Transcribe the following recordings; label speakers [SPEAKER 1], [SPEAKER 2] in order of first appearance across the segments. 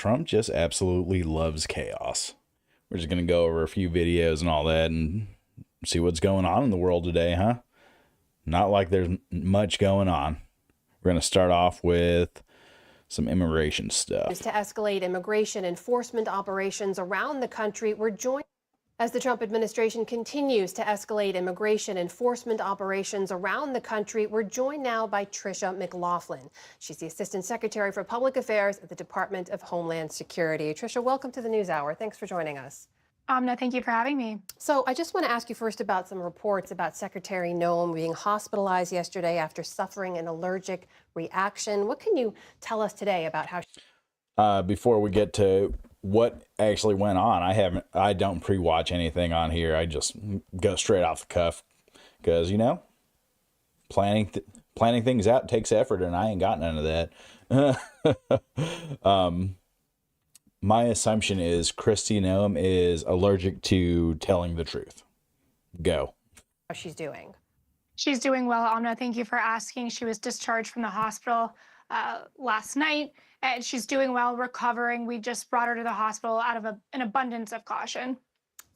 [SPEAKER 1] Trump just absolutely loves chaos. We're just going to go over a few videos and all that and see what's going on in the world today, huh? Not like there's much going on. We're going to start off with some immigration stuff.
[SPEAKER 2] To escalate immigration enforcement operations around the country, we're joined as the Trump administration continues to escalate immigration enforcement operations around the country. We're joined now by Tricia McLaughlin. She's the Assistant Secretary for Public Affairs at the Department of Homeland Security. Tricia, welcome to the NewsHour. Thanks for joining us.
[SPEAKER 3] No, thank you for having me.
[SPEAKER 2] So I just want to ask you first about some reports about Secretary Noem being hospitalized yesterday after suffering an allergic reaction. What can you tell us today about how
[SPEAKER 1] before we get to what actually went on, I don't pre-watch anything on here. I just go straight off the cuff because, you know, planning things out takes effort, and I ain't got none of that. My assumption is Kristi Noem is allergic to telling the truth. Go.
[SPEAKER 2] how she's doing?
[SPEAKER 3] She's doing well, Amna. Thank you for asking. She was discharged from the hospital last night, and she's doing well, recovering. We just brought her to the hospital out of an abundance of caution.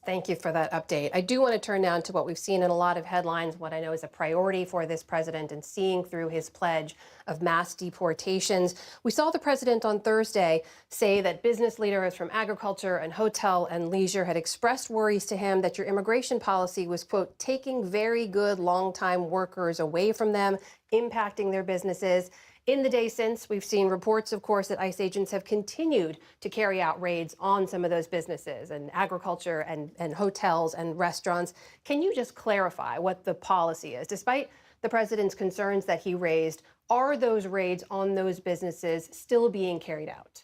[SPEAKER 2] Thank you for that update. I do want to turn now to what we've seen in a lot of headlines, what I know is a priority for this president and seeing through his pledge of mass deportations. We saw the president on Thursday say that business leaders from agriculture and hotel and leisure had expressed worries to him that your immigration policy was, quote, taking very good longtime workers away from them, impacting their businesses. In the days since, we've seen reports, of course, that ICE agents have continued to carry out raids on some of those businesses and agriculture and hotels and restaurants. Can you just clarify what the policy is? Despite the president's concerns that he raised, are those raids on those businesses still being carried out?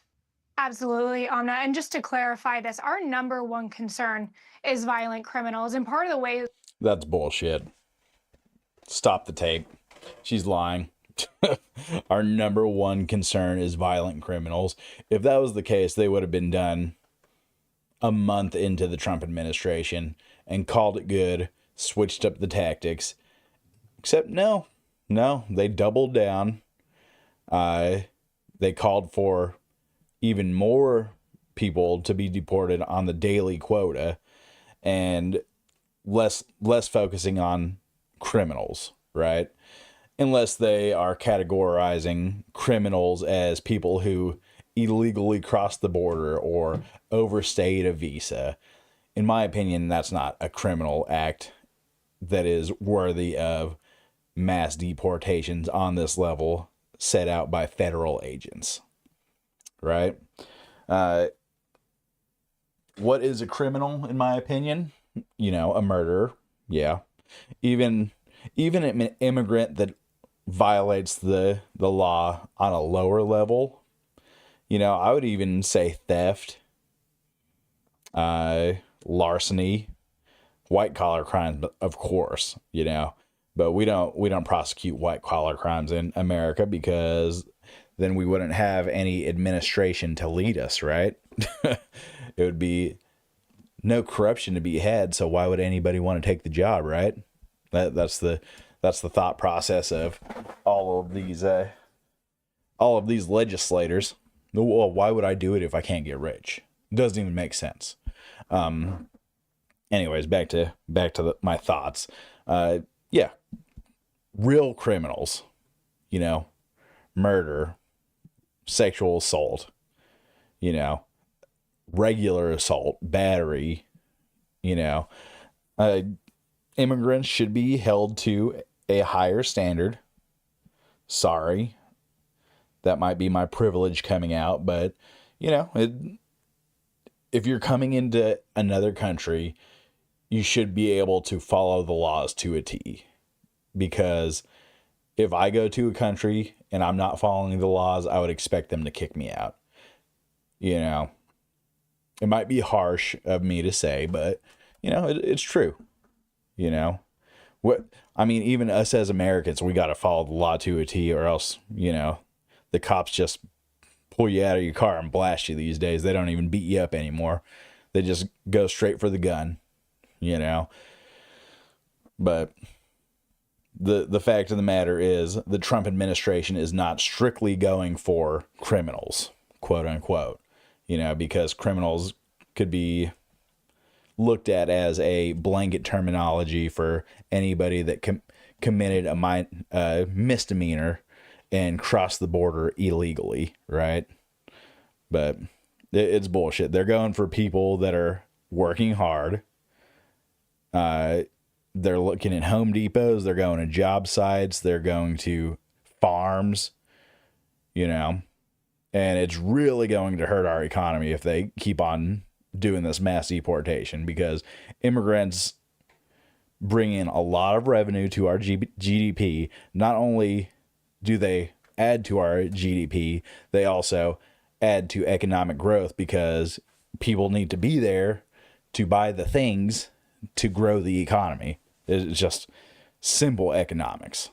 [SPEAKER 3] Absolutely, Amna. And just to clarify this, our number one concern is violent criminals. And part of the way...
[SPEAKER 1] That's bullshit. Stop the tape. She's lying. Our number one concern is violent criminals. If that was the case, they would have been done a month into the Trump administration and called it good, switched up the tactics. Except no, they doubled down. They called for even more people to be deported on the daily quota and less focusing on criminals, right? Unless they are categorizing criminals as people who illegally crossed the border or overstayed a visa. In my opinion, that's not a criminal act that is worthy of mass deportations on this level set out by federal agents, right? What is a criminal, in my opinion? You know, a murderer, yeah. Even an immigrant that violates the law on a lower level. You know, I would even say theft, larceny, white collar crimes, of course, you know, but we don't prosecute white collar crimes in America because then we wouldn't have any administration to lead us, right? It would be no corruption to be had. So why would anybody want to take the job, right? That's the thought process of all of these legislators. Well, why would I do it if I can't get rich? It doesn't even make sense. Anyways, back to my thoughts. Yeah, real criminals, you know, murder, sexual assault, you know, regular assault, battery, you know, immigrants should be held to a higher standard. Sorry, that might be my privilege coming out, but you know, if you're coming into another country, you should be able to follow the laws to a T. Because if I go to a country and I'm not following the laws, I would expect them to kick me out. You know, it might be harsh of me to say, but you know, it's true. You know, even us as Americans, we got to follow the law to a T, or else, you know, the cops just pull you out of your car and blast you these days. They don't even beat you up anymore. They just go straight for the gun, you know. But the fact of the matter is the Trump administration is not strictly going for criminals, quote unquote. because criminals could be looked at as a blanket terminology for anybody that committed a misdemeanor and crossed the border illegally, right? But it's bullshit. They're going for people that are working hard. They're looking at Home Depots. They're going to job sites. They're going to farms, and it's really going to hurt our economy if they keep on doing this mass deportation, because immigrants bring in a lot of revenue to our GDP. Not only do they add to our GDP, they also add to economic growth, because people need to be there to buy the things to grow the economy. It's just simple economics.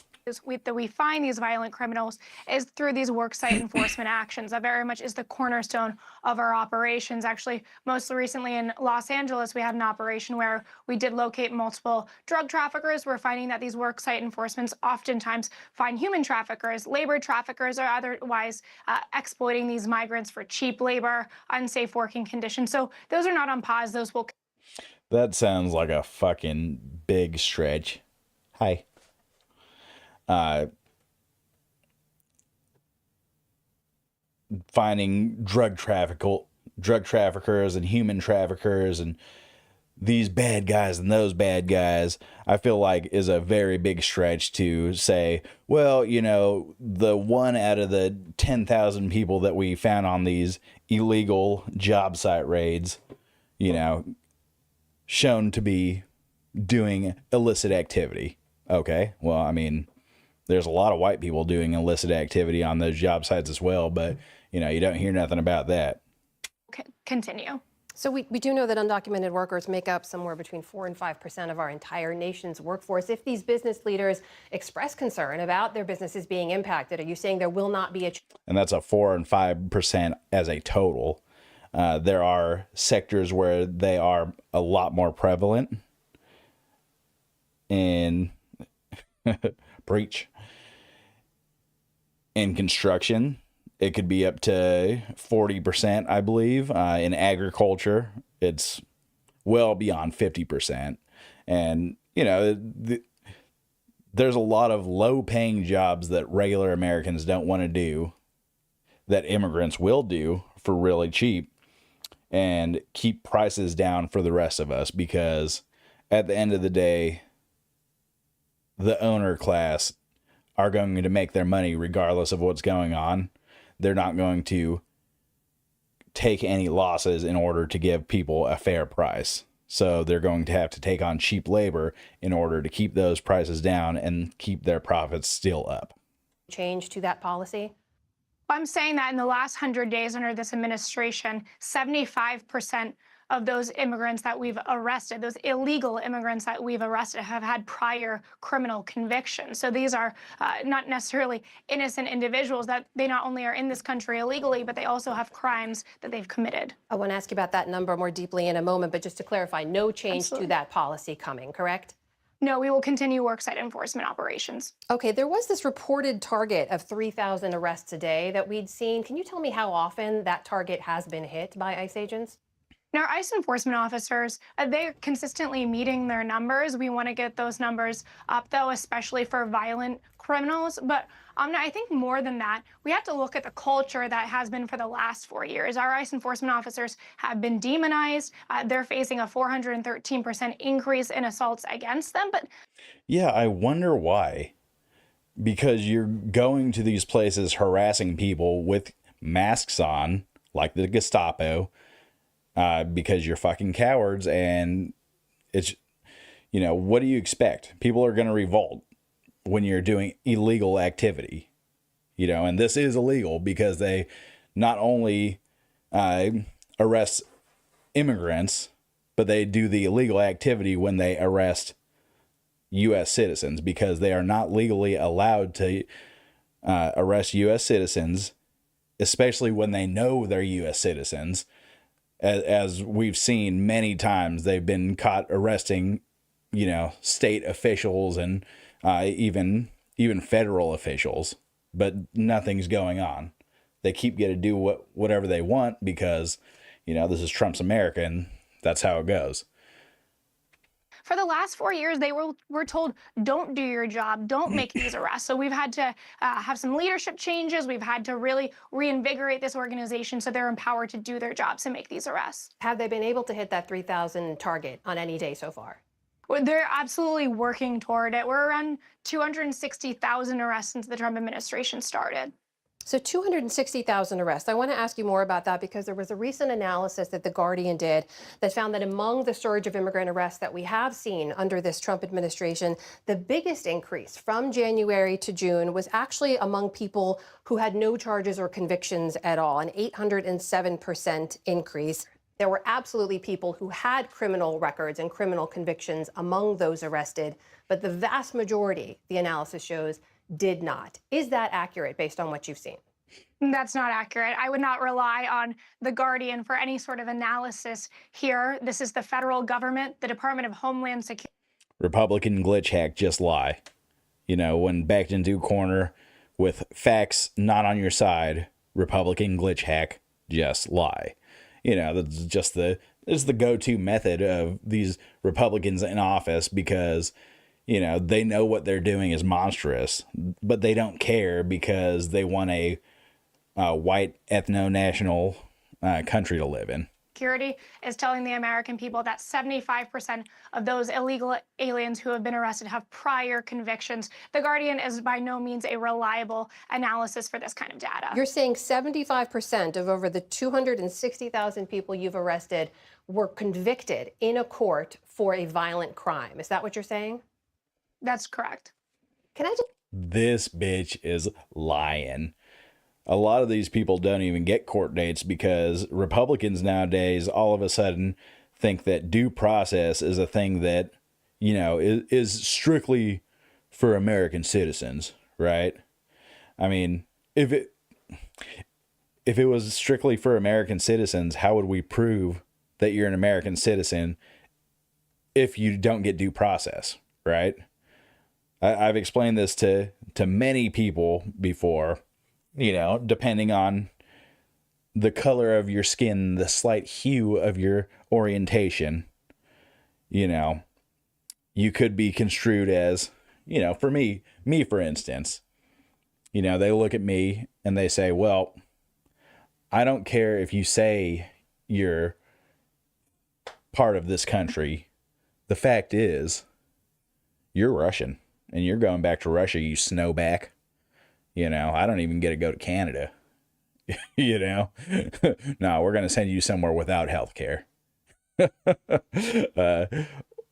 [SPEAKER 3] That we find these violent criminals is through these worksite enforcement actions. That very much is the cornerstone of our operations. Actually, most recently in Los Angeles, we had an operation where we did locate multiple drug traffickers. We're finding that these worksite enforcements oftentimes find human traffickers, labor traffickers, or otherwise exploiting these migrants for cheap labor, unsafe working conditions. So those are not on pause. Those will.
[SPEAKER 1] That sounds like a fucking big stretch. Hi. Finding drug traffickers and human traffickers and these bad guys and those bad guys, I feel like is a very big stretch to say, well, the 1 out of the 10,000 people that we found on these illegal job site raids, shown to be doing illicit activity. Okay, well, I mean, there's a lot of white people doing illicit activity on those job sites as well, but, you don't hear nothing about that.
[SPEAKER 3] Continue.
[SPEAKER 2] So we do know that undocumented workers make up somewhere between 4 and 5% of our entire nation's workforce. If these business leaders express concern about their businesses being impacted, are you saying there will not be a...
[SPEAKER 1] And that's a 4 and 5% as a total. There are sectors where they are a lot more prevalent in breach. In construction, it could be up to 40%, I believe. In agriculture, it's well beyond 50%. And, there's a lot of low-paying jobs that regular Americans don't want to do that immigrants will do for really cheap and keep prices down for the rest of us, because at the end of the day, the owner class are going to make their money regardless of what's going on. They're not going to take any losses in order to give people a fair price. So they're going to have to take on cheap labor in order to keep those prices down and keep their profits still up.
[SPEAKER 2] Change to that policy?
[SPEAKER 3] I'm saying that in the last 100 days under this administration, 75% of those immigrants that we've arrested, those illegal immigrants that we've arrested, have had prior criminal convictions. So these are not necessarily innocent individuals, that they not only are in this country illegally, but they also have crimes that they've committed.
[SPEAKER 2] I want to ask you about that number more deeply in a moment, but just to clarify, no change to that policy coming, correct?
[SPEAKER 3] No, we will continue worksite enforcement operations.
[SPEAKER 2] Okay, there was this reported target of 3,000 arrests a day that we'd seen. Can you tell me how often that target has been hit by ICE agents?
[SPEAKER 3] Now, our ICE enforcement officers, they're consistently meeting their numbers. We want to get those numbers up, though, especially for violent criminals. But I think more than that, we have to look at the culture that has been for the last 4 years. Our ICE enforcement officers have been demonized. They're facing a 413% increase in assaults against them. But
[SPEAKER 1] yeah, I wonder why. Because you're going to these places harassing people with masks on, like the Gestapo, because you're fucking cowards, and it's, what do you expect? People are going to revolt when you're doing illegal activity, and this is illegal because they not only arrest immigrants, but they do the illegal activity when they arrest U.S. citizens, because they are not legally allowed to arrest U.S. citizens, especially when they know they're U.S. citizens. As we've seen many times, they've been caught arresting, state officials and even federal officials, but nothing's going on. they keep getting to do whatever they want because, this is Trump's America and that's how it goes.
[SPEAKER 3] For the last 4 years, they were told, don't do your job, don't make these arrests. So we've had to have some leadership changes. We've had to really reinvigorate this organization so they're empowered to do their jobs and make these arrests.
[SPEAKER 2] Have they been able to hit that 3,000 target on any day so far?
[SPEAKER 3] Well, they're absolutely working toward it. We're around 260,000 arrests since the Trump administration started.
[SPEAKER 2] So 260,000 arrests. I want to ask you more about that because there was a recent analysis that The Guardian did that found that among the surge of immigrant arrests that we have seen under this Trump administration, the biggest increase from January to June was actually among people who had no charges or convictions at all, an 807% increase. There were absolutely people who had criminal records and criminal convictions among those arrested, but the vast majority, the analysis shows, did not. Is that accurate based on what you've seen?
[SPEAKER 3] That's not accurate. I would not rely on The Guardian for any sort of analysis here. This is the federal government, the Department of Homeland Security.
[SPEAKER 1] Republican glitch hack, just lie. When backed into a corner with facts not on your side, Republican glitch hack, just lie. That's just the go-to method of these Republicans in office because they know what they're doing is monstrous, but they don't care because they want a white ethno-national country to live in.
[SPEAKER 3] Security is telling the American people that 75% of those illegal aliens who have been arrested have prior convictions. The Guardian is by no means a reliable analysis for this kind of data.
[SPEAKER 2] You're saying 75% of over the 260,000 people you've arrested were convicted in a court for a violent crime. Is that what you're saying?
[SPEAKER 3] That's correct.
[SPEAKER 2] Can I just...
[SPEAKER 1] This bitch is lying. A lot of these people don't even get court dates because Republicans nowadays all of a sudden think that due process is a thing that, is strictly for American citizens, right? I mean, if it was strictly for American citizens, how would we prove that you're an American citizen if you don't get due process, right? I've explained this to many people before, depending on the color of your skin, the slight hue of your orientation, you could be construed as, for me, for instance, they look at me and they say, well, I don't care if you say you're part of this country. The fact is, you're Russian. And you're going back to Russia, you snowback. I don't even get to go to Canada. No, we're going to send you somewhere without health care.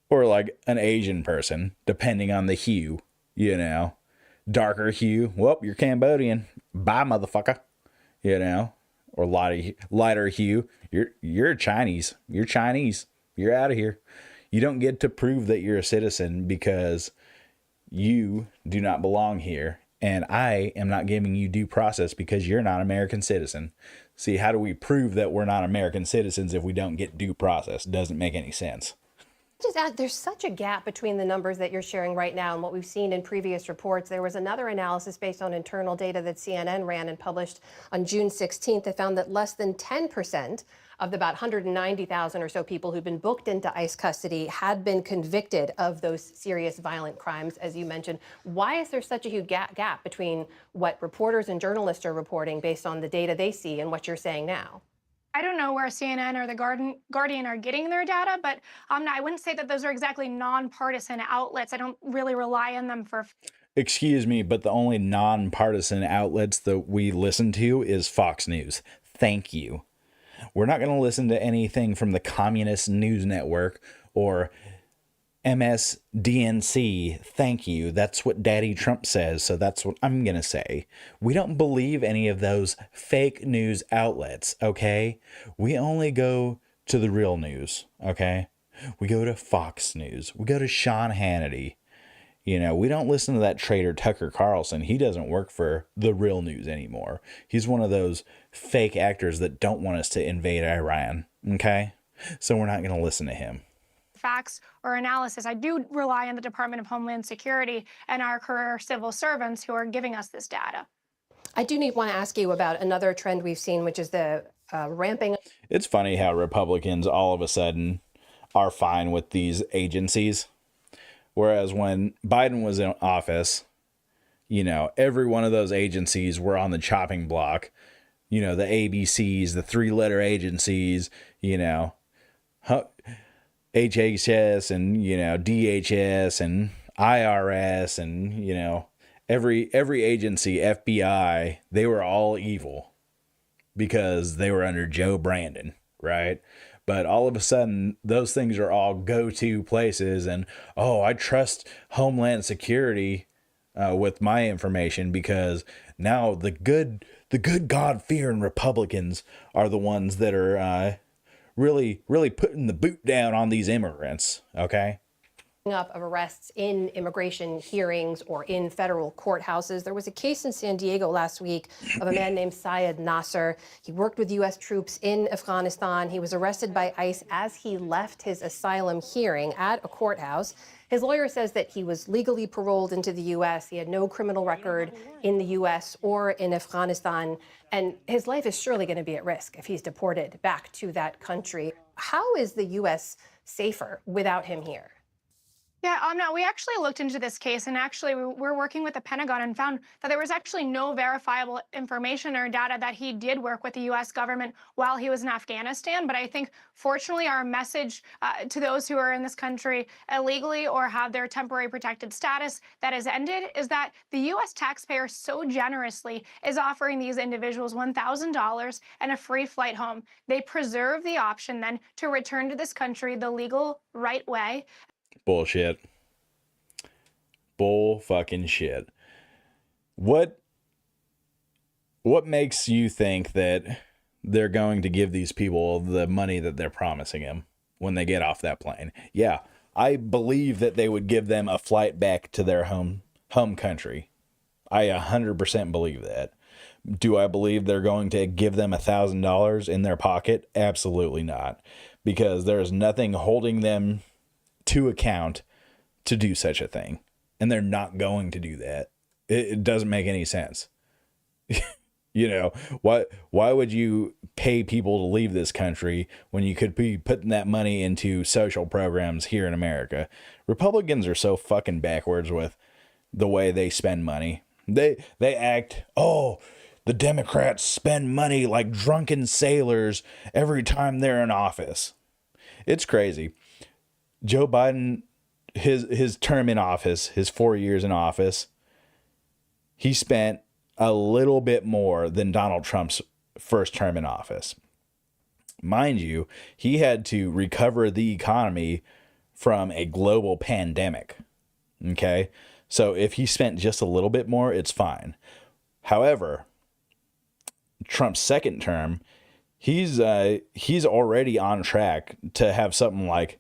[SPEAKER 1] Or like an Asian person, depending on the hue, Darker hue, well, you're Cambodian. Bye, motherfucker. Or lighter hue, you're Chinese. You're Chinese. You're out of here. You don't get to prove that you're a citizen because you do not belong here, and I am not giving you due process because you're not an American citizen. See, how do we prove that we're not American citizens if we don't get due process? Doesn't make any sense.
[SPEAKER 2] Just add, there's such a gap between the numbers that you're sharing right now and what we've seen in previous reports. There was another analysis based on internal data that CNN ran and published on June 16th that found that less than 10% of the about 190,000 or so people who've been booked into ICE custody had been convicted of those serious violent crimes, as you mentioned. Why is there such a huge gap between what reporters and journalists are reporting based on the data they see and what you're saying now?
[SPEAKER 3] I don't know where CNN or the Guardian are getting their data, but I wouldn't say that those are exactly nonpartisan outlets. I don't really rely on them for...
[SPEAKER 1] Excuse me, but the only nonpartisan outlets that we listen to is Fox News. Thank you. We're not going to listen to anything from the Communist News Network or MSDNC. Thank you. That's what Daddy Trump says, so that's what I'm going to say. We don't believe any of those fake news outlets, okay? We only go to the real news, okay? We go to Fox News. We go to Sean Hannity. We don't listen to that traitor Tucker Carlson. He doesn't work for the real news anymore. He's one of those fake actors that don't want us to invade Iran, okay? So we're not going to listen to him.
[SPEAKER 3] Facts or analysis. I do rely on the Department of Homeland Security and our career civil servants who are giving us this data.
[SPEAKER 2] I do want to ask you about another trend we've seen, which is the ramping.
[SPEAKER 1] It's funny how Republicans all of a sudden are fine with these agencies. Whereas when Biden was in office, you know, every one of those agencies were on the chopping block. You know, the ABCs, the 3-letter agencies, you know, HHS and, you know, DHS and IRS and, you know, every agency, FBI, they were all evil because they were under Joe Brandon, right? But all of a sudden, those things are all go-to places. And, oh, I trust Homeland Security with my information because now the good God-fearing Republicans are the ones that are really putting the boot down on these immigrants, okay?
[SPEAKER 2] Up of arrests in immigration hearings or in federal courthouses. There was a case in San Diego last week of a man named Syed Nasser. He worked with U.S. troops in Afghanistan. He was arrested by ICE as he left his asylum hearing at a courthouse. His lawyer says that he was legally paroled into the U.S. He had no criminal record in the U.S. or in Afghanistan, and his life is surely going to be at risk if he's deported back to that country. How is the U.S. safer without him here?
[SPEAKER 3] Yeah, no, we actually looked into this case, and actually we're working with the Pentagon and found that there was actually no verifiable information or data that he did work with the U.S. government while he was in Afghanistan. But I think, fortunately, our message to those who are in this country illegally or have their temporary protected status that has ended is that the U.S. taxpayer so generously is offering these individuals $1,000 and a free flight home. They preserve the option then to return to this country the legal right way.
[SPEAKER 1] Bullshit. Bull fucking shit. What makes you think that they're going to give these people the money that they're promising them when they get off that plane? Yeah, I believe that they would give them a flight back to their home country. I 100% believe that. Do I believe they're going to give them $1,000 in their pocket? Absolutely not. Because there's nothing holding them to account to do such a thing, and they're not going to do that. It doesn't make any sense. You know, why would you pay people to leave this country when you could be putting that money into social programs here in America? Republicans are so fucking backwards with the way they spend money. They act, oh, the Democrats spend money like drunken sailors every time they're in office. It's crazy. Joe Biden, his term in office, his 4 years in office, he spent a little bit more than Donald Trump's first term in office. Mind you, he had to recover the economy from a global pandemic. Okay? So if he spent just a little bit more, it's fine. However, Trump's second term, he's already on track to have something like,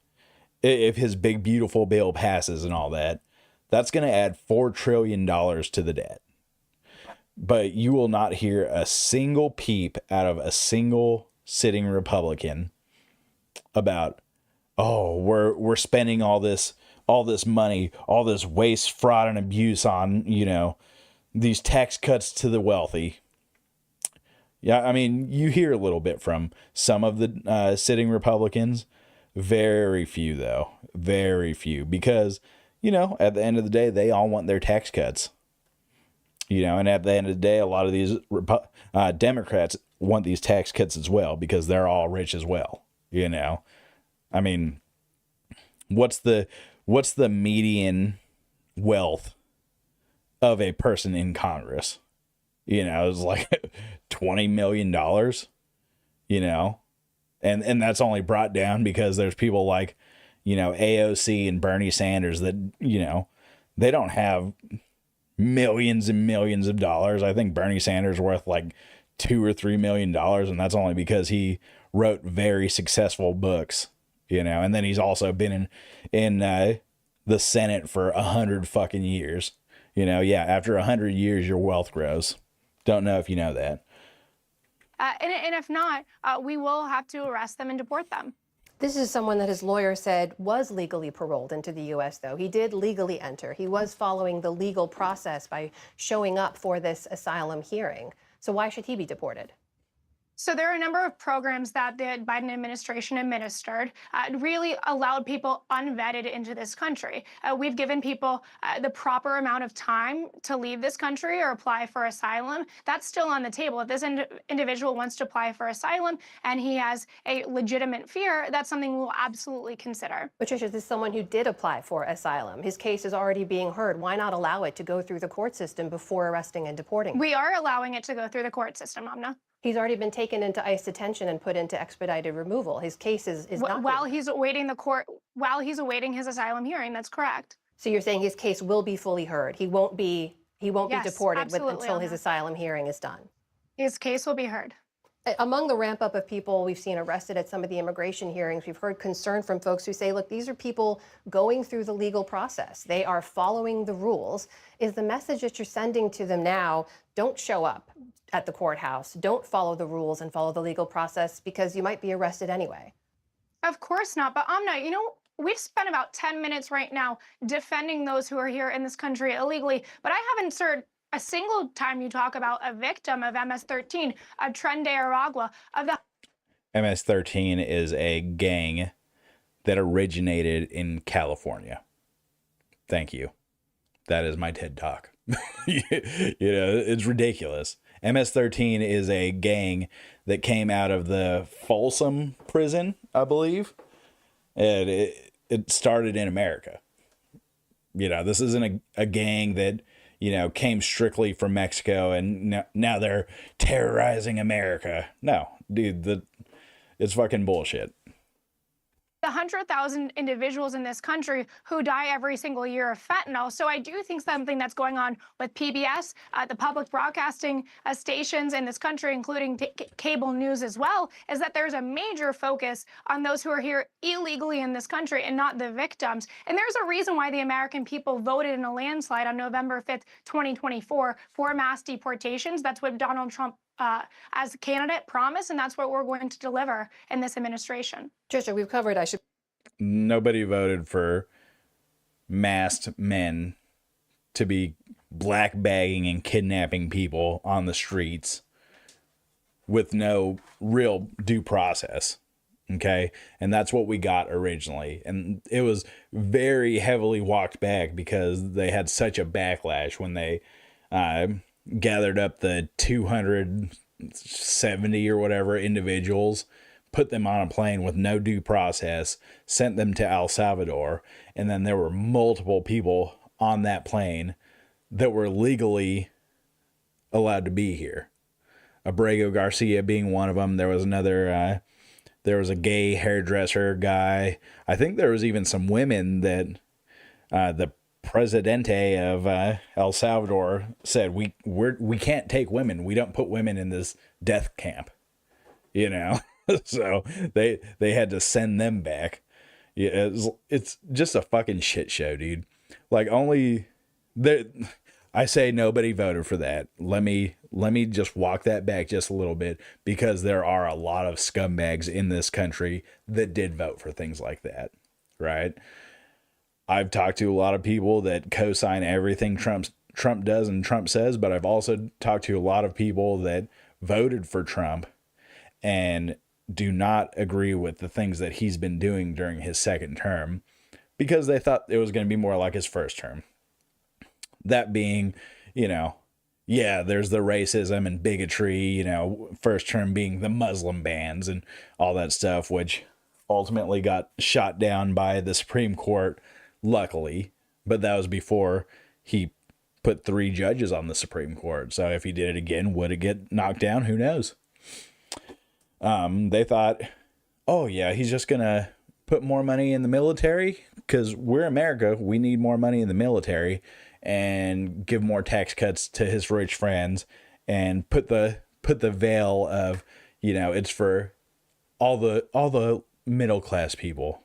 [SPEAKER 1] if his big beautiful bill passes and all that, that's going to add $4 trillion to the debt. But you will not hear a single peep out of a single sitting Republican about, oh, we're spending all this money, all this waste, fraud, and abuse on, you know, these tax cuts to the wealthy. Yeah, I mean, you hear a little bit from some of the sitting Republicans. Very few, though. Very few. Because, you know, at the end of the day, they all want their tax cuts. You know, and at the end of the day, a lot of these Democrats want these tax cuts as well because they're all rich as well. You know, I mean, what's the median wealth of a person in Congress? You know, it's like $20 million, you know. And that's only brought down because there's people like, you know, AOC and Bernie Sanders that, you know, they don't have millions and millions of dollars. I think Bernie Sanders worth like $2 or $3 million, and that's only because he wrote very successful books, you know. And then he's also been in the Senate for 100 fucking years, you know. Yeah, after 100 years, your wealth grows. Don't know if you know that.
[SPEAKER 3] And if not, we will have to arrest them and deport them.
[SPEAKER 2] This is someone that his lawyer said was legally paroled into the U.S., though. He did legally enter. He was following the legal process by showing up for this asylum hearing. So why should he be deported?
[SPEAKER 3] So there are a number of programs that the Biden administration administered, really allowed people unvetted into this country. We've given people the proper amount of time to leave this country or apply for asylum. That's still on the table. If this individual wants to apply for asylum and he has a legitimate fear, that's something we'll absolutely consider.
[SPEAKER 2] Patricia, this is someone who did apply for asylum. His case is already being heard. Why not allow it to go through the court system before arresting and deporting him?
[SPEAKER 3] We are allowing it to go through the court system, Amna.
[SPEAKER 2] He's already been taken into ICE detention and put into expedited removal. His case is not
[SPEAKER 3] while he's awaiting his asylum hearing. That's correct.
[SPEAKER 2] So you're saying his case will be fully heard. He won't be
[SPEAKER 3] Yes,
[SPEAKER 2] deported
[SPEAKER 3] absolutely,
[SPEAKER 2] until his
[SPEAKER 3] Anna.
[SPEAKER 2] asylum hearing is done.
[SPEAKER 3] His case will be heard.
[SPEAKER 2] Among the ramp up of people we've seen arrested at some of the immigration hearings, we've heard concern from folks who say, look, these are people going through the legal process. They are following the rules. Is the message that you're sending to them now, don't show up at the courthouse, don't follow the rules and follow the legal process because you might be arrested anyway?
[SPEAKER 3] Of course not. But Amna, we've spent about 10 minutes right now defending those who are here in this country illegally, but I haven't heard a single time you talk about a victim of MS-13, of Tren de Aragua, of the
[SPEAKER 1] MS-13 is a gang that originated in California. Thank you. That is my TED Talk. It's ridiculous. MS-13 is a gang that came out of the Folsom prison, I believe. And it started in America. This isn't a gang that, came strictly from Mexico and now they're terrorizing America. No, dude, it's fucking bullshit.
[SPEAKER 3] The 100,000 individuals in this country who die every single year of fentanyl. So I do think something that's going on with PBS, the public broadcasting stations in this country, including cable news as well, is that there's a major focus on those who are here illegally in this country and not the victims. And there's a reason why the American people voted in a landslide on November 5th, 2024 for mass deportations. That's what Donald Trump as a candidate promised, and that's what we're going to deliver in this administration.
[SPEAKER 2] Trisha, we've covered,
[SPEAKER 1] Nobody voted for masked men to be black bagging and kidnapping people on the streets with no real due process. Okay. And that's what we got originally. And it was very heavily walked back because they had such a backlash when they gathered up the 270 or whatever individuals, put them on a plane with no due process, sent them to El Salvador, and then there were multiple people on that plane that were legally allowed to be here. Abrego Garcia being one of them. There was another, there was a gay hairdresser guy. I think there was even some women that the Presidente of El Salvador said, we can't take women. We don't put women in this death camp, So they had to send them back. Yeah, it's just a fucking shit show, dude. Like I say nobody voted for that. Let me just walk that back just a little bit, because there are a lot of scumbags in this country that did vote for things like that, right? I've talked to a lot of people that co-sign everything Trump does and Trump says, but I've also talked to a lot of people that voted for Trump and do not agree with the things that he's been doing during his second term because they thought it was going to be more like his first term. That being, yeah, there's the racism and bigotry, first term being the Muslim bans and all that stuff, which ultimately got shot down by the Supreme Court, luckily, but that was before he put 3 judges on the Supreme Court. So if he did it again, would it get knocked down? Who knows? They thought, oh yeah, he's just going to put more money in the military because we're America. We need more money in the military, and give more tax cuts to his rich friends, and put the veil of, it's for all the middle class people.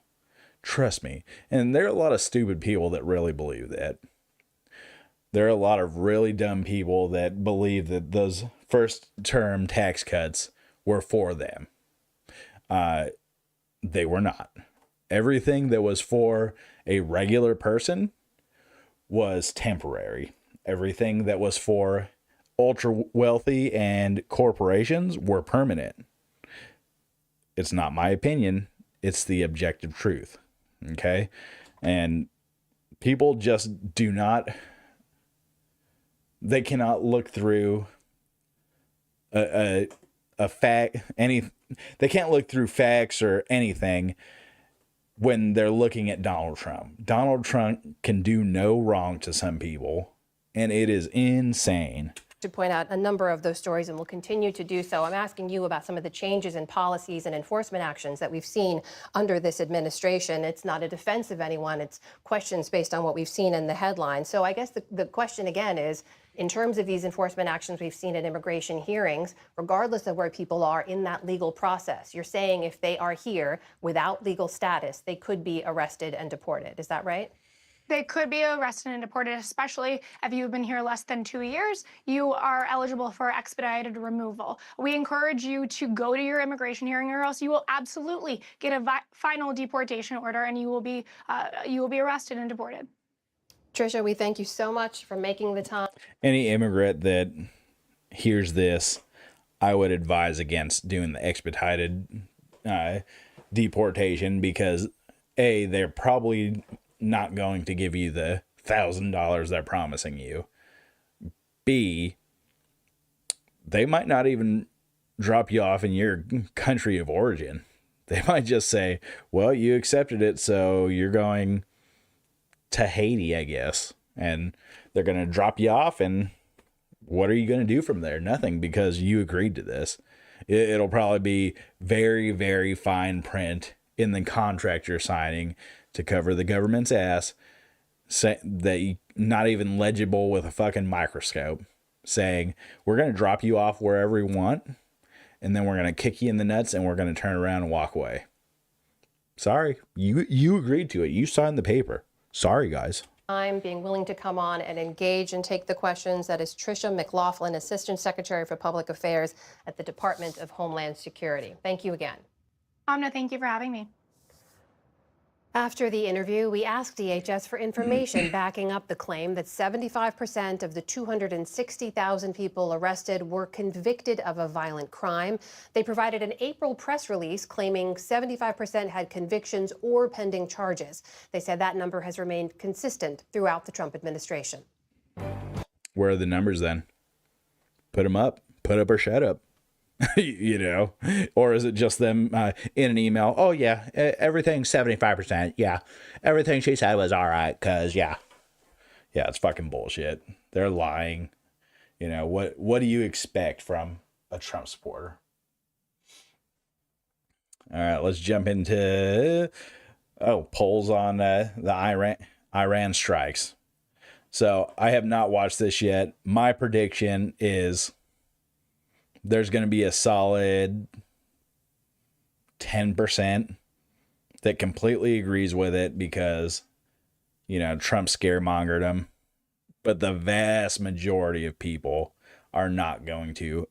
[SPEAKER 1] Trust me. And there are a lot of stupid people that really believe that. There are a lot of really dumb people that believe that those first term tax cuts were for them. they were not. Everything that was for a regular person was temporary. Everything that was for ultra wealthy and corporations were permanent. It's not my opinion. It's the objective truth. Okay. And people just do not, they cannot look through a fact, they can't look through facts or anything when they're looking at Donald Trump. Donald Trump can do no wrong to some people, and it is insane.
[SPEAKER 2] To point out a number of those stories, and will continue to do so. I'm asking you about some of the changes in policies and enforcement actions that we've seen under this administration. It's not a defense of anyone. It's questions based on what we've seen in the headlines. So I guess the question again is, in terms of these enforcement actions we've seen at immigration hearings, regardless of where people are in that legal process, you're saying if they are here without legal status, they could be arrested and deported. Is that right?
[SPEAKER 3] They could be arrested and deported, especially if you've been here less than 2 years. You are eligible for expedited removal. We encourage you to go to your immigration hearing, or else you will absolutely get a final deportation order, and you will be arrested and deported.
[SPEAKER 2] Tricia, we thank you so much for making the time.
[SPEAKER 1] Any immigrant that hears this, I would advise against doing the expedited deportation, because A, they're probably not going to give you the $1,000 they're promising you. B, they might not even drop you off in your country of origin. They might just say, well, you accepted it, so you're going to Haiti, I guess. And they're going to drop you off, and what are you going to do from there? Nothing, because you agreed to this. It'll probably be very, very fine print in the contract you're signing to cover the government's ass, say that you, not even legible with a fucking microscope, saying we're going to drop you off wherever you want, and then we're going to kick you in the nuts, and we're going to turn around and walk away. Sorry, you agreed to it. You signed the paper. Sorry, guys.
[SPEAKER 2] I'm being willing to come on and engage and take the questions. That is Tricia McLaughlin, Assistant Secretary for Public Affairs at the Department of Homeland Security. Thank you again.
[SPEAKER 3] Amna, thank you for having me.
[SPEAKER 2] After the interview, we asked DHS for information backing up the claim that 75% of the 260,000 people arrested were convicted of a violent crime. They provided an April press release claiming 75% had convictions or pending charges. They said that number has remained consistent throughout the Trump administration.
[SPEAKER 1] Where are the numbers then? Put them up. Put up or shut up. You know, or is it just them in an email? Oh yeah, everything's 75%. Yeah, everything she said was all right. Cause yeah, it's fucking bullshit. They're lying. You know what do you expect from a Trump supporter? All right, let's jump into polls on the Iran strikes. So I have not watched this yet. My prediction is there's going to be a solid 10% that completely agrees with it because, you know, Trump scaremongered them. But the vast majority of people are not going to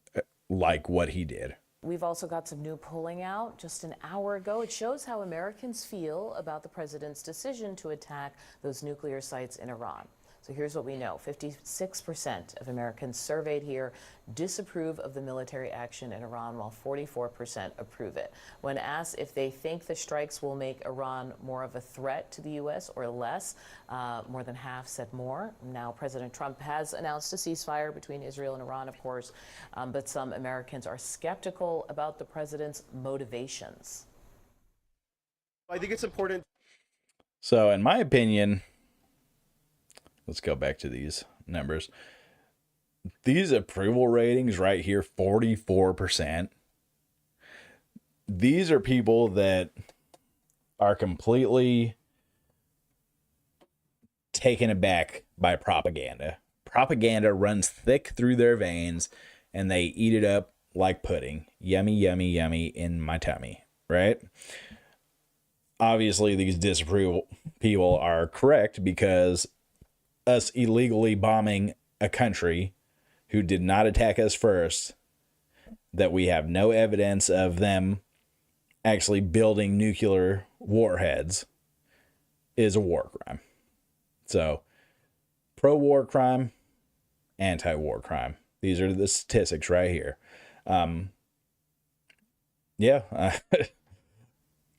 [SPEAKER 1] like what he did.
[SPEAKER 4] We've also got some new polling out just an hour ago. It shows how Americans feel about the president's decision to attack those nuclear sites in Iran. So here's what we know. 56% of Americans surveyed here disapprove of the military action in Iran, while 44% approve it. When asked if they think the strikes will make Iran more of a threat to the U.S. or less, more than half said more. Now, President Trump has announced a ceasefire between Israel and Iran, of course, but some Americans are skeptical about the president's motivations.
[SPEAKER 5] I think it's important.
[SPEAKER 1] So, in my opinion, let's go back to these numbers. These approval ratings right here, 44%. These are people that are completely taken aback by propaganda. Propaganda runs thick through their veins and they eat it up like pudding. Yummy, yummy, yummy in my tummy, right? Obviously, these disapproval people are correct because us illegally bombing a country who did not attack us first, that we have no evidence of them actually building nuclear warheads is a war crime. So, pro-war crime, anti-war crime. These are the statistics right here. Yeah,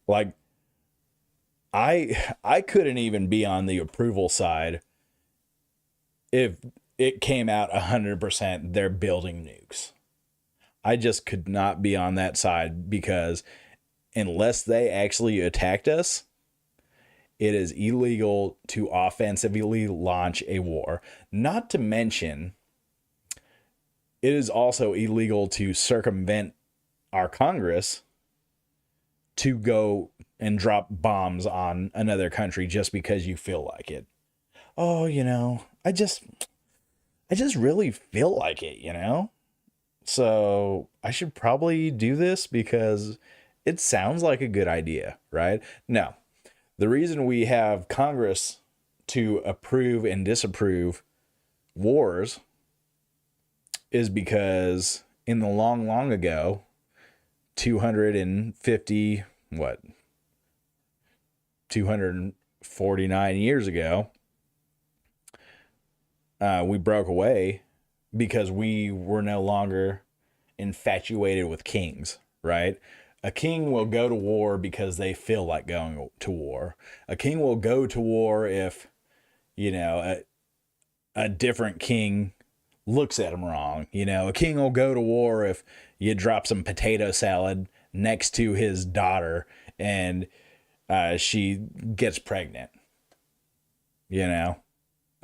[SPEAKER 1] like I couldn't even be on the approval side if it came out 100% they're building nukes. I just could not be on that side because unless they actually attacked us, it is illegal to offensively launch a war. Not to mention, it is also illegal to circumvent our Congress to go and drop bombs on another country just because you feel like it. Oh, I just really feel like it. So I should probably do this because it sounds like a good idea, right? No, the reason we have Congress to approve and disapprove wars is because in the long ago, 249 years ago, we broke away because we were no longer infatuated with kings, right? A king will go to war because they feel like going to war. A king will go to war if, a different king looks at him wrong. A king will go to war if you drop some potato salad next to his daughter and she gets pregnant. A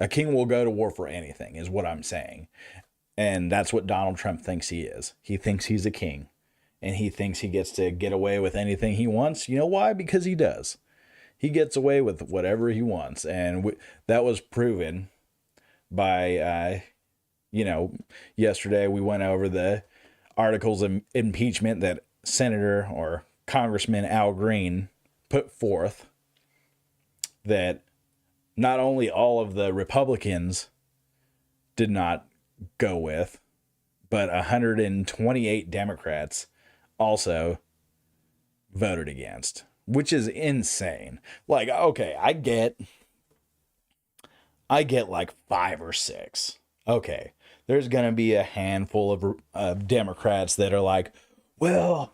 [SPEAKER 1] king will go to war for anything is what I'm saying. And that's what Donald Trump thinks he is. He thinks he's a king and he thinks he gets to get away with anything he wants. You know why? Because he does. He gets away with whatever he wants. And that was proven by, yesterday we went over the articles of impeachment that Senator or Congressman Al Green put forth, that not only all of the Republicans did not go with, but 128 Democrats also voted against, which is insane. Like, okay, I get like 5 or 6. Okay, there's going to be a handful of Democrats that are like, well,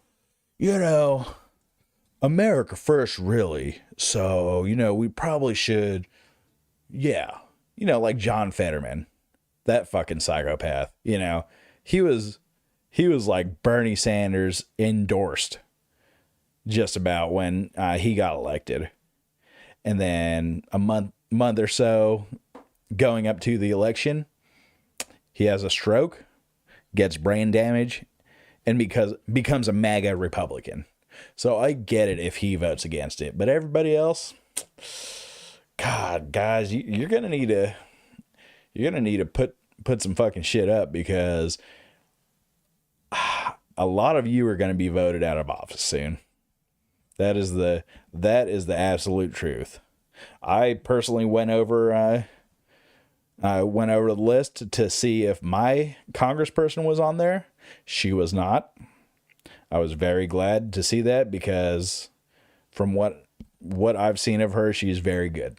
[SPEAKER 1] America first, really. So, we probably should, like John Fetterman, that fucking psychopath, he was like Bernie Sanders endorsed just about when he got elected. And then a month or so going up to the election, he has a stroke, gets brain damage, and becomes a MAGA Republican. So I get it if he votes against it, but everybody else, God, guys, you're gonna need to put some fucking shit up, because a lot of you are gonna be voted out of office soon. That is the absolute truth. I personally went over the list to see if my congressperson was on there. She was not. I was very glad to see that, because from what I've seen of her, she's very good.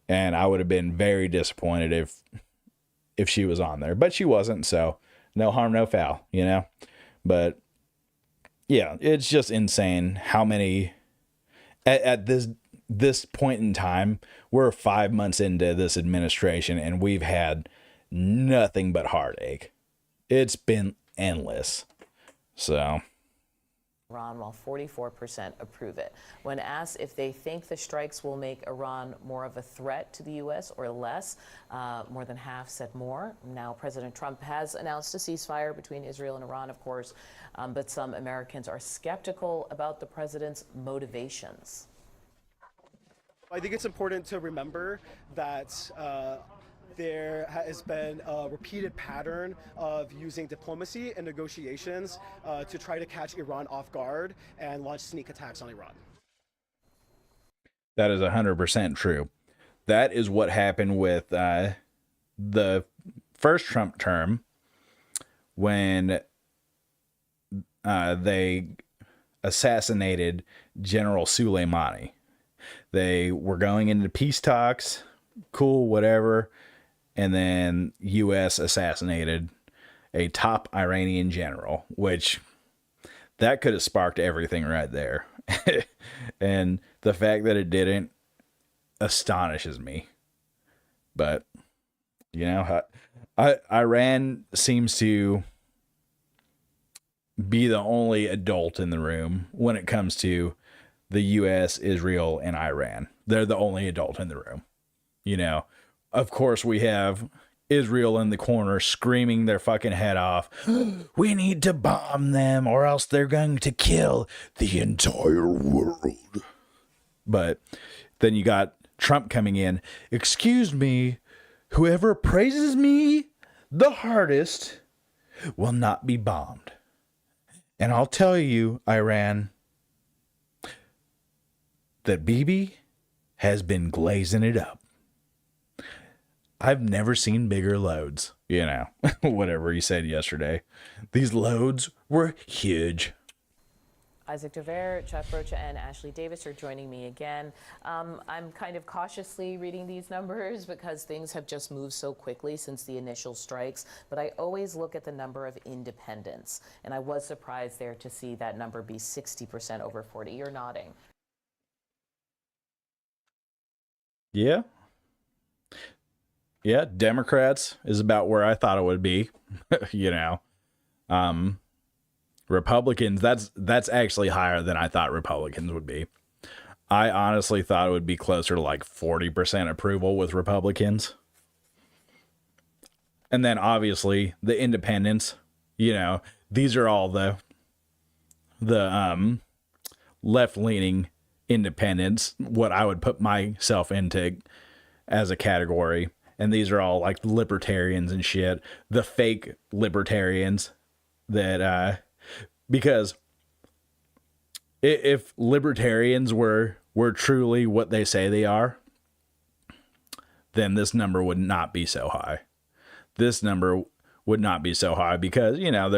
[SPEAKER 1] And I would have been very disappointed if she was on there, but she wasn't. So no harm, no foul, But yeah, it's just insane how many at this point in time. We're 5 months into this administration and we've had nothing but heartache. It's been endless. So
[SPEAKER 4] Iran, while 44% approve it. When asked if they think the strikes will make Iran more of a threat to the U.S. or less, more than half said more. Now, President Trump has announced a ceasefire between Israel and Iran, of course, but some Americans are skeptical about the president's motivations.
[SPEAKER 5] I think it's important to remember that there has been a repeated pattern of using diplomacy and negotiations to try to catch Iran off guard and launch sneak attacks on Iran.
[SPEAKER 1] That is 100% true. That is what happened with the first Trump term, when they assassinated General Soleimani. They were going into peace talks, cool, whatever, and then U.S. assassinated a top Iranian general, which that could have sparked everything right there. And the fact that it didn't astonishes me. But, you know, Iran seems to be the only adult in the room when it comes to the U.S., Israel, and Iran. They're the only adult in the room. You know, of course, we have Israel in the corner screaming their fucking head off. We need to bomb them or else they're going to kill the entire world. But then you got Trump coming in. Excuse me, whoever praises me the hardest will not be bombed. And I'll tell you, Iran, that Bibi has been glazing it up. I've never seen bigger loads, you know, whatever he said yesterday. These loads were huge.
[SPEAKER 4] Isaac Dever, Chuck Rocha, and Ashley Davis are joining me again. I'm kind of cautiously reading these numbers because things have just moved so quickly since the initial strikes, but I always look at the number of independents, and I was surprised there to see that number be 60% over 40. You're nodding.
[SPEAKER 1] Yeah. Yeah, Democrats is about where I thought it would be, you know. Republicans, that's actually higher than I thought Republicans would be. I honestly thought it would be closer to like 40% approval with Republicans. And then obviously the independents, you know, these are all the left-leaning independents, what I would put myself into as a category. And these are all like libertarians and shit, the fake libertarians that, because if libertarians were truly what they say they are, then this number would not be so high. This number would not be so high because, you know,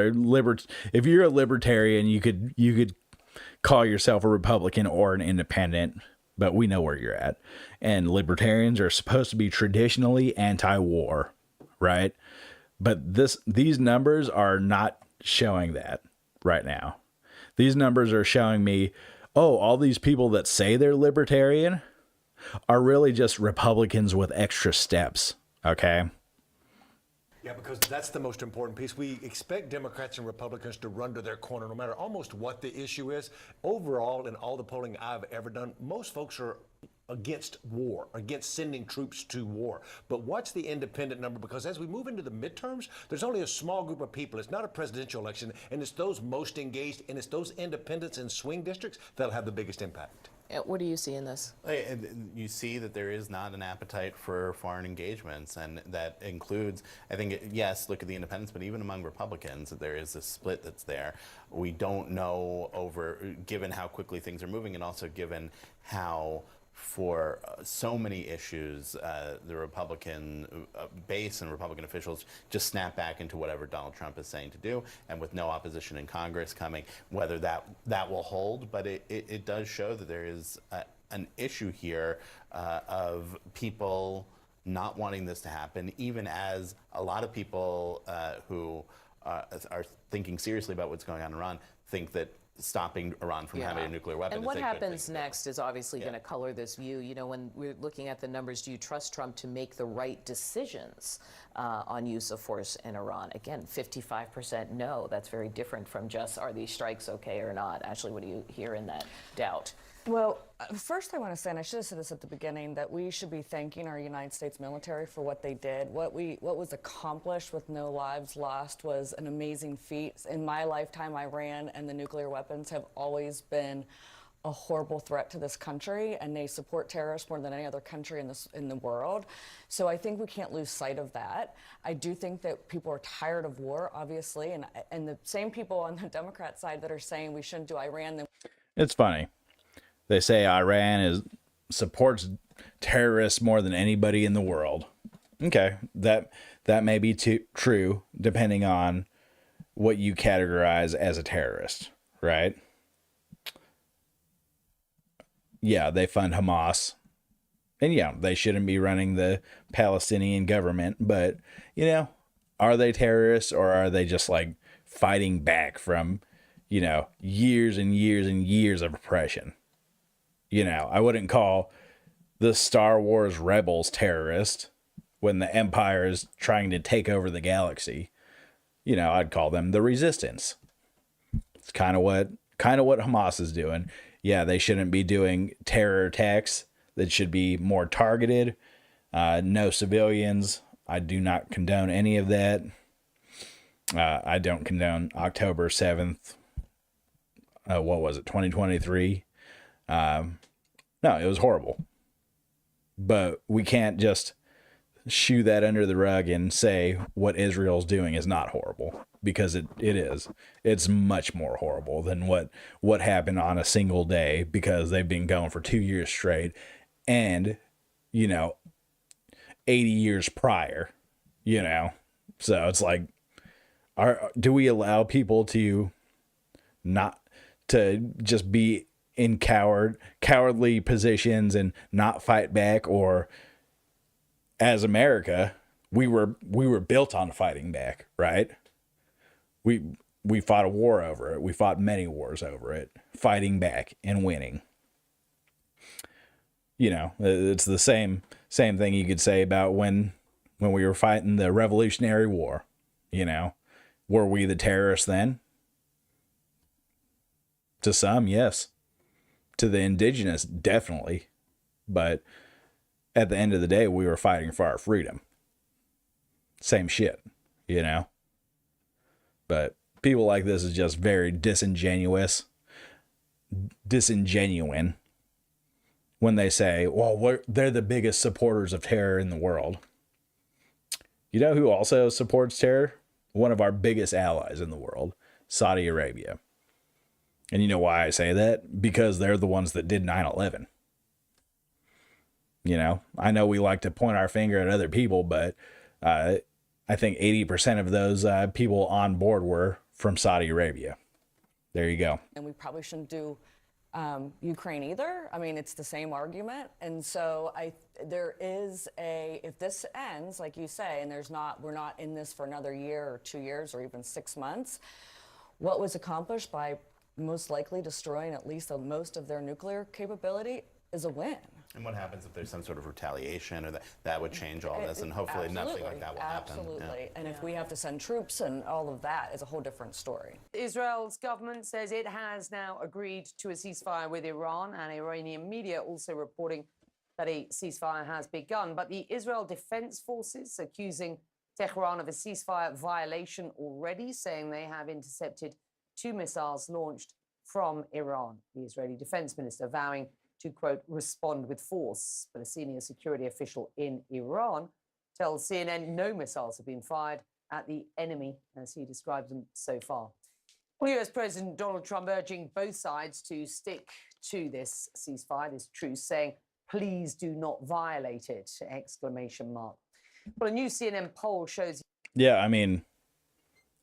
[SPEAKER 1] if you're a libertarian, you could call yourself a Republican or an independent, but we know where you're at. And libertarians are supposed to be traditionally anti-war, right? But these numbers are not showing that right now. These numbers are showing me, oh, all these people that say they're libertarian are really just Republicans with extra steps, okay?
[SPEAKER 6] Yeah, because that's the most important piece. We expect Democrats and Republicans to run to their corner no matter almost what the issue is. Overall, in all the polling I've ever done, most folks are against war, against sending troops to war. But what's the independent number? Because as we move into the midterms, there's only a small group of people. It's not a presidential election, and it's those most engaged, and it's those independents in swing districts that'll have the biggest impact.
[SPEAKER 4] What do you see in this?
[SPEAKER 7] You see that there is not an appetite for foreign engagements, and that includes, I think, yes, look at the independents, but even among Republicans, there is a split that's there. We don't know given how quickly things are moving, and also given how for so many issues, the Republican base and Republican officials just snap back into whatever Donald Trump is saying to do, and with no opposition in Congress coming, whether that will hold. But it does show that there is an issue here of people not wanting this to happen, even as a lot of people who are thinking seriously about what's going on in Iran think that stopping Iran from having a nuclear weapon.
[SPEAKER 4] And what happens next is obviously going to color this view. You know, when we're looking at the numbers, do you trust Trump to make the right decisions on use of force in Iran? Again, 55% no. That's very different from just, are these strikes okay or not? Ashley, what do you hear in that doubt?
[SPEAKER 8] Well, first I want to say, and I should have said this at the beginning, that we should be thanking our United States military for what they did. What was accomplished with no lives lost was an amazing feat. In my lifetime, Iran and the nuclear weapons have always been a horrible threat to this country, and they support terrorists more than any other country in the world. So I think we can't lose sight of that. I do think that people are tired of war, obviously, and the same people on the Democrat side that are saying we shouldn't do Iran.
[SPEAKER 1] It's funny. They say Iran supports terrorists more than anybody in the world. Okay, that may be true depending on what you categorize as a terrorist, right? yeah, they fund Hamas. And yeah, they shouldn't be running the Palestinian government, but you know, are they terrorists or are they just like fighting back from, you know, years and years and years of oppression? You know, I wouldn't call the Star Wars rebels terrorist when the Empire is trying to take over the galaxy. You know, I'd call them the resistance. It's kind of what Hamas is doing. Yeah, they shouldn't be doing terror attacks. That should be more targeted. No civilians. I do not condone any of that. I don't condone October 7th. What was it? 2023. No, it was horrible. But we can't just shoo that under the rug and say what Israel's doing is not horrible, because it is. It's much more horrible than what happened on a single day, because they've been going for 2 years straight. And, you know, 80 years prior, you know, so it's like, do we allow people to not to just be in cowardly positions and not fight back? Or as America, we were built on fighting back, right? We fought a war over it. We fought many wars over it, fighting back and winning. You know, it's the same thing you could say about when we were fighting the Revolutionary War. You know, were we the terrorists then? To some, yes. To the indigenous, definitely. But at the end of the day, we were fighting for our freedom. Same shit, you know? But people like this is just very disingenuine when they say, well, they're the biggest supporters of terror in the world. You know who also supports terror? One of our biggest allies in the world, Saudi Arabia. And you know why I say that? Because they're the ones that did 9/11. You know, I know we like to point our finger at other people, but I think 80% of those people on board were from Saudi Arabia. There you go.
[SPEAKER 8] And we probably shouldn't do Ukraine either. I mean, it's the same argument. And so there is if this ends, like you say, and we're not in this for another year or 2 years or even 6 months, what was accomplished by most likely destroying at least most of their nuclear capability is a win.
[SPEAKER 7] And what happens if there's some sort of retaliation, or that would change all this, and hopefully nothing like that will happen.
[SPEAKER 8] Absolutely. Yeah. And if we have to send troops and all of that, is a whole different story.
[SPEAKER 9] Israel's government says it has now agreed to a ceasefire with Iran, and Iranian media also reporting that a ceasefire has begun. But the Israel Defense Forces accusing Tehran of a ceasefire violation already, saying they have intercepted 2 missiles launched from Iran. The Israeli defense minister vowing to, quote, respond with force. But a senior security official in Iran tells CNN no missiles have been fired at the enemy, as he describes them so far. Well, US President Donald Trump urging both sides to stick to this ceasefire, this truce, saying, please do not violate it, exclamation mark. Well, a new CNN poll shows...
[SPEAKER 1] Yeah, I mean,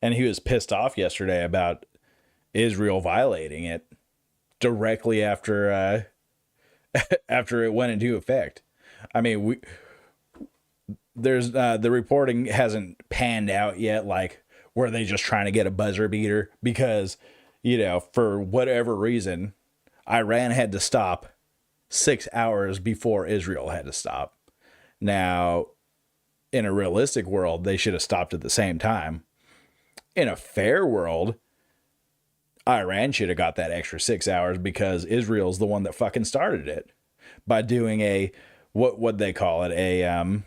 [SPEAKER 1] and he was pissed off yesterday about Israel violating it directly after after it went into effect. I mean, there's the reporting hasn't panned out yet, like, were they just trying to get a buzzer beater? Because, you know, for whatever reason, Iran had to stop 6 hours before Israel had to stop. Now, in a realistic world, they should have stopped at the same time. In a fair world, Iran should have got that extra 6 hours, because Israel's the one that fucking started it by doing a, what they call it, a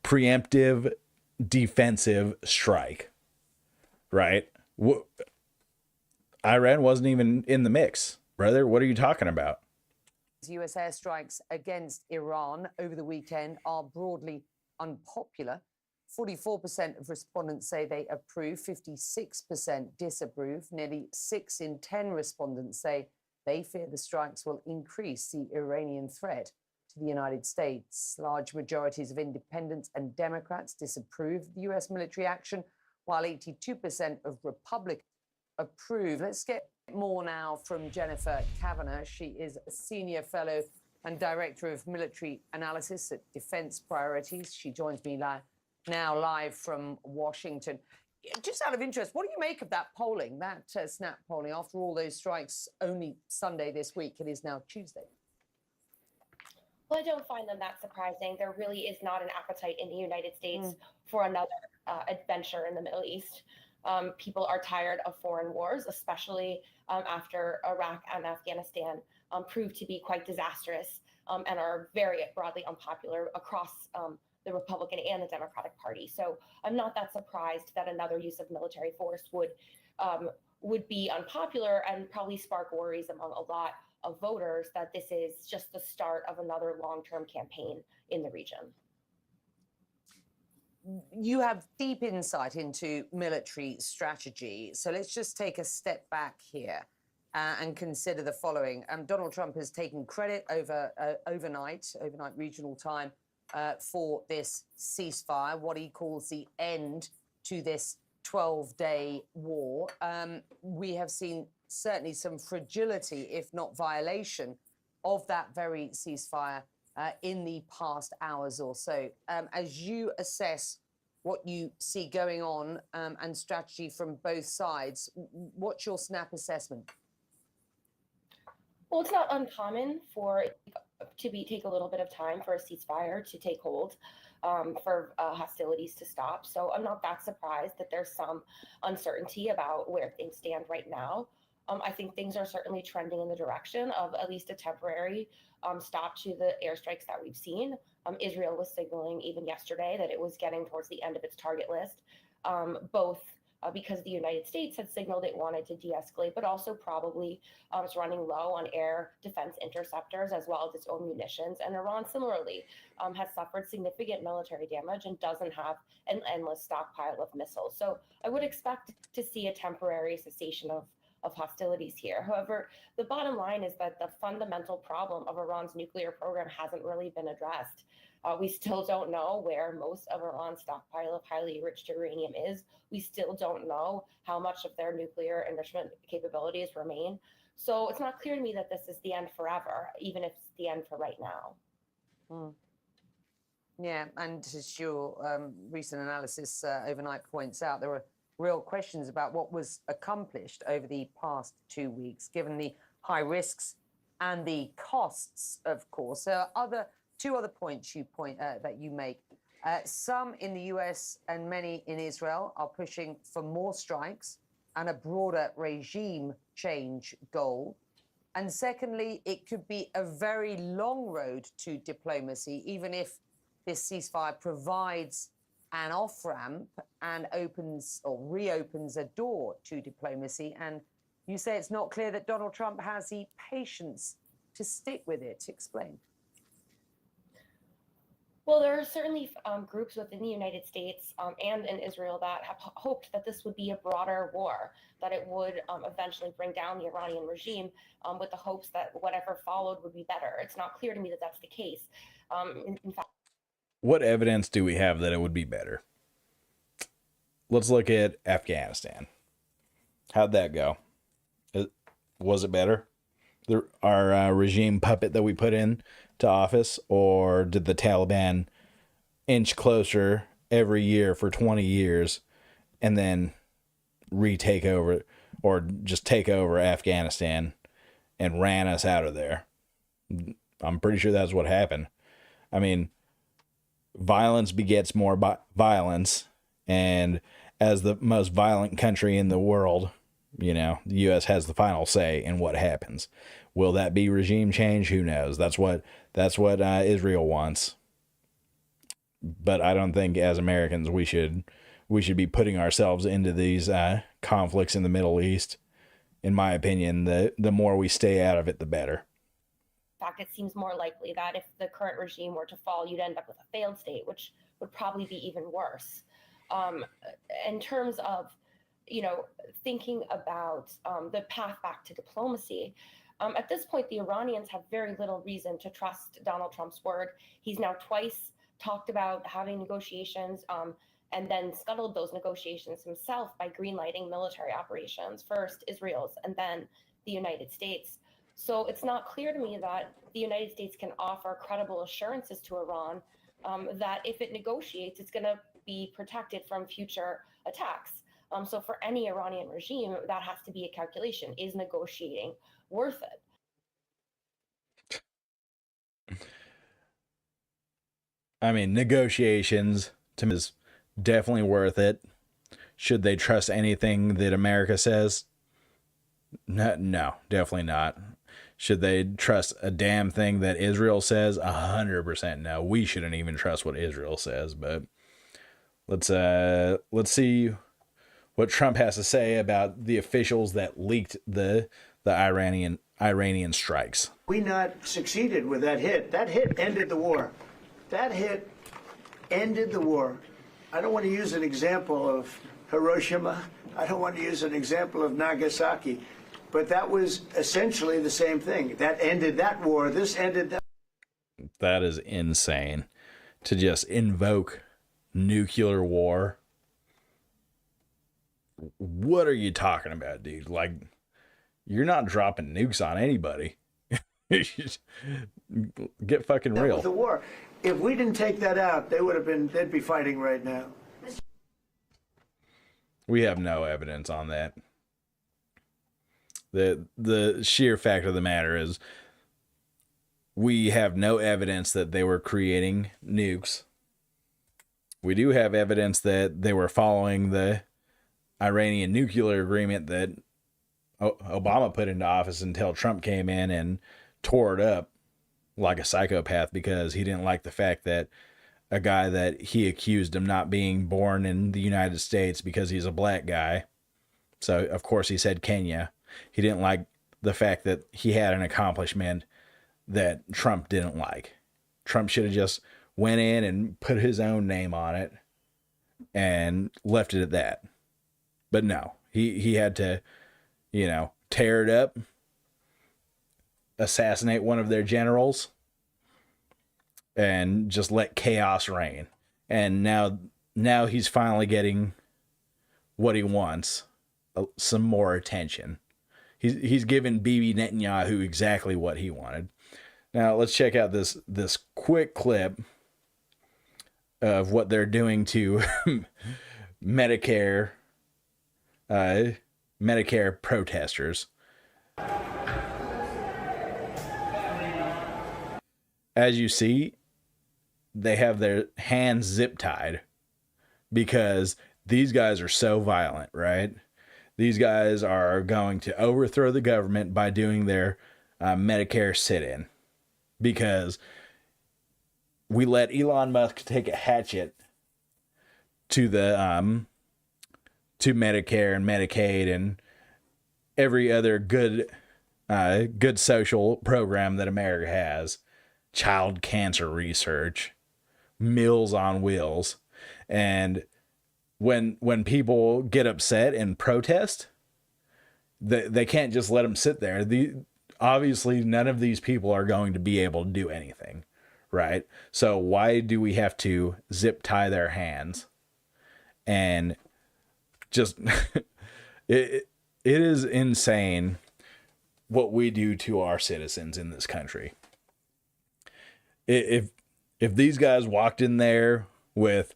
[SPEAKER 1] preemptive defensive strike, right? Iran wasn't even in the mix, brother. What are you talking about?
[SPEAKER 9] US airstrikes against Iran over the weekend are broadly unpopular. 44% of respondents say they approve, 56% disapprove. Nearly 6 in 10 respondents say they fear the strikes will increase the Iranian threat to the United States. Large majorities of independents and Democrats disapprove the US military action, while 82% of Republicans approve. Let's get more now from Jennifer Kavanagh. She is a senior fellow and director of military analysis at Defense Priorities. She joins me now live from Washington. Just out of interest, what do you make of that polling, that snap polling, after all those strikes only Sunday this week? It is now Tuesday.
[SPEAKER 10] Well, I don't find them that surprising. There really is not an appetite in the United States for another adventure in the Middle East. People are tired of foreign wars, especially after Iraq and Afghanistan proved to be quite disastrous and are very broadly unpopular across the Republican and the Democratic Party. So I'm not that surprised that another use of military force would be unpopular and probably spark worries among a lot of voters that this is just the start of another long-term campaign in the region.
[SPEAKER 9] You have deep insight into military strategy. So let's just take a step back here and consider the following. Donald Trump has taken credit overnight regional time, for this ceasefire, what he calls the end to this 12-day war. We have seen certainly some fragility, if not violation, of that very ceasefire in the past hours or so. As you assess what you see going on and strategy from both sides, what's your snap assessment?
[SPEAKER 10] Well, it's not uncommon for take a little bit of time for a ceasefire to take hold, for hostilities to stop. So I'm not that surprised that there's some uncertainty about where things stand right now. I think things are certainly trending in the direction of at least a temporary stop to the airstrikes that we've seen. Israel was signaling even yesterday that it was getting towards the end of its target list, both because the United States had signaled it wanted to de-escalate, but also probably it's running low on air defense interceptors as well as its own munitions. And Iran similarly has suffered significant military damage and doesn't have an endless stockpile of missiles. So I would expect to see a temporary cessation of hostilities here. However, the bottom line is that the fundamental problem of Iran's nuclear program hasn't really been addressed. We still don't know where most of Iran's stockpile of highly enriched uranium is. We still don't know how much of their nuclear enrichment capabilities remain. So it's not clear to me that this is the end forever, even if it's the end for right now.
[SPEAKER 9] Yeah, and as your recent analysis overnight points out, there were real questions about what was accomplished over the past 2 weeks, given the high risks and the costs, of course. There are two other points that you make. Some in the US and many in Israel are pushing for more strikes and a broader regime change goal. And secondly, it could be a very long road to diplomacy, even if this ceasefire provides an off-ramp and opens or reopens a door to diplomacy. And you say it's not clear that Donald Trump has the patience to stick with it. Explain.
[SPEAKER 10] Well, there are certainly groups within the United States and in Israel that have hoped that this would be a broader war, that it would eventually bring down the Iranian regime with the hopes that whatever followed would be better. It's not clear to me that that's the case. In fact,
[SPEAKER 1] what evidence do we have that it would be better? Let's look at Afghanistan. How'd that go? Was it better? Our regime puppet that we put in to office, or did the Taliban inch closer every year for 20 years and then retake over, or just take over Afghanistan and ran us out of there? I'm pretty sure that's what happened. I mean, violence begets more violence, and as the most violent country in the world, you know, the U.S. has the final say in what happens. Will that be regime change? Who knows? That's what Israel wants. But I don't think as Americans we should be putting ourselves into these conflicts in the Middle East. In my opinion, the more we stay out of it, the better.
[SPEAKER 10] In fact, it seems more likely that if the current regime were to fall, you'd end up with a failed state, which would probably be even worse. In terms of, you know, thinking about the path back to diplomacy, at this point, the Iranians have very little reason to trust Donald Trump's word. He's now twice talked about having negotiations and then scuttled those negotiations himself by greenlighting military operations, first Israel's and then the United States. So it's not clear to me that the United States can offer credible assurances to Iran that if it negotiates, it's going to be protected from future attacks. So for any Iranian regime, that has to be a calculation. Is negotiating worth it?
[SPEAKER 1] I mean, negotiations to me is definitely worth it. Should they trust anything that America says? No, definitely not. Should they trust a damn thing that Israel says? 100% no. We shouldn't even trust what Israel says. But let's see what Trump has to say about the officials that leaked the Iranian strikes.
[SPEAKER 11] We not succeeded with that hit. That hit ended the war. That hit ended the war. I don't want to use an example of Hiroshima. I don't want to use an example of Nagasaki. But that was essentially the same thing. That ended that war. This ended that.
[SPEAKER 1] That is insane. To just invoke nuclear war. What are you talking about, dude? Like, you're not dropping nukes on anybody. Get fucking
[SPEAKER 11] That
[SPEAKER 1] real.
[SPEAKER 11] was the war. If we didn't take that out, they'd be fighting right now.
[SPEAKER 1] We have no evidence on that. The sheer fact of the matter is we have no evidence that they were creating nukes. We do have evidence that they were following the Iranian nuclear agreement that Obama put into office until Trump came in and tore it up like a psychopath because he didn't like the fact that a guy that he accused of not being born in the United States because he's a black guy. So, of course, he said Kenya. He didn't like the fact that he had an accomplishment that Trump didn't like. Trump should have just went in and put his own name on it and left it at that. But no, he had to, tear it up, assassinate one of their generals, and just let chaos reign. And now he's finally getting what he wants, some more attention. He's given Bibi Netanyahu exactly what he wanted. Now let's check out this quick clip of what they're doing to Medicare protesters. As you see, they have their hands zip tied because these guys are so violent, right? These guys are going to overthrow the government by doing their Medicare sit-in because we let Elon Musk take a hatchet to the to Medicare and Medicaid and every other good social program that America has. Child cancer research, Meals on Wheels, and when people get upset and protest, they can't just let them sit there. Obviously, none of these people are going to be able to do anything, right? So why do we have to zip tie their hands? And just it is insane what we do to our citizens in this country. If these guys walked in there with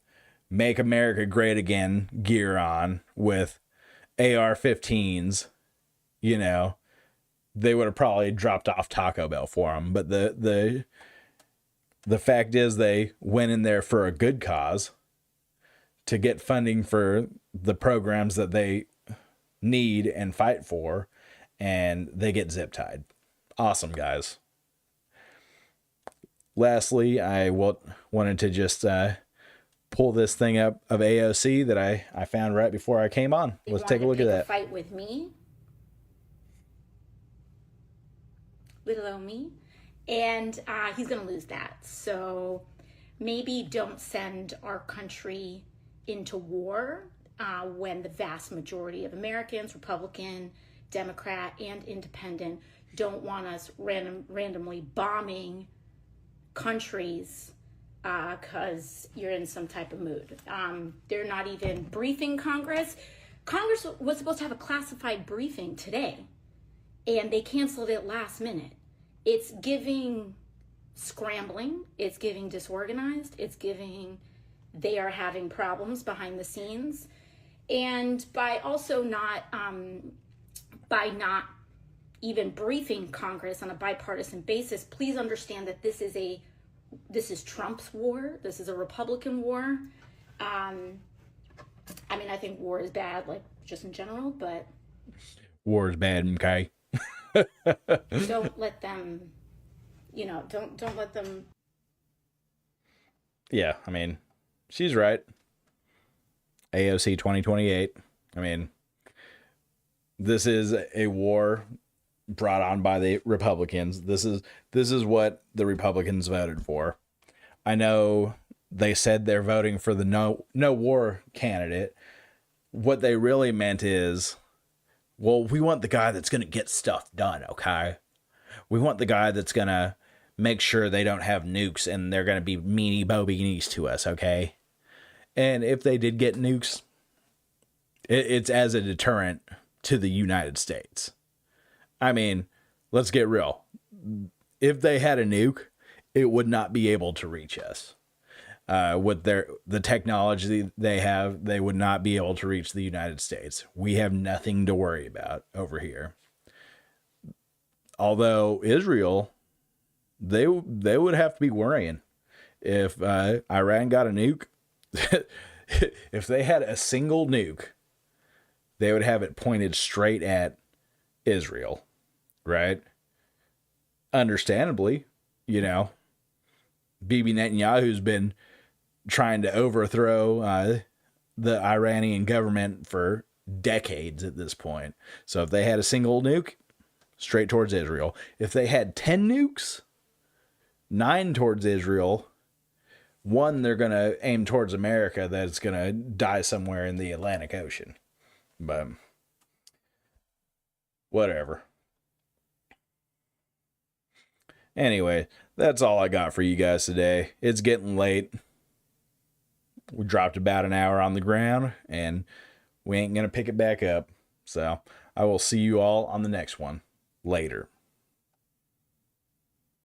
[SPEAKER 1] Make America Great Again gear on with AR-15s, they would have probably dropped off Taco Bell for them. But the fact is they went in there for a good cause to get funding for the programs that they need and fight for, and they get zip tied. Awesome, guys. Lastly, I wanted to just pull this thing up of AOC that I found right before I came on. Let's take a look at that.
[SPEAKER 12] Fight with me, little old me, and he's gonna lose that. So maybe don't send our country into war when the vast majority of Americans, Republican, Democrat, and Independent, don't want us randomly bombing countries because you're in some type of mood. They're not even briefing Congress. Congress was supposed to have a classified briefing today, and they canceled it last minute. It's giving scrambling, it's giving disorganized, it's giving they are having problems behind the scenes. And by also not even briefing Congress on a bipartisan basis, please understand that this is Trump's war. This is a Republican war. I mean, I think war is bad, like just in general, but
[SPEAKER 1] War is bad, okay?
[SPEAKER 12] don't let them, don't let them.
[SPEAKER 1] Yeah, I mean, she's right. AOC 2028. I mean, this is a war brought on by the Republicans. This is what the Republicans voted for. I know they said they're voting for the no war candidate. What they really meant is, well, we want the guy that's going to get stuff done, okay? We want the guy that's going to make sure they don't have nukes and they're going to be meanie bobies to us, okay? And if they did get nukes, it's as a deterrent to the United States. I mean, let's get real. If they had a nuke, it would not be able to reach us. With the technology they have, they would not be able to reach the United States. We have nothing to worry about over here. Although Israel, they would have to be worrying if Iran got a nuke. If they had a single nuke, they would have it pointed straight at Israel, right? Understandably, Bibi Netanyahu's been trying to overthrow the Iranian government for decades at this point. So if they had a single nuke, straight towards Israel. If they had 10 nukes, 9 towards Israel, 1 they're going to aim towards America that's going to die somewhere in the Atlantic Ocean. But whatever. Anyway, that's all I got for you guys today. It's getting late. We dropped about an hour on the ground, and we ain't going to pick it back up. So I will see you all on the next one. Later.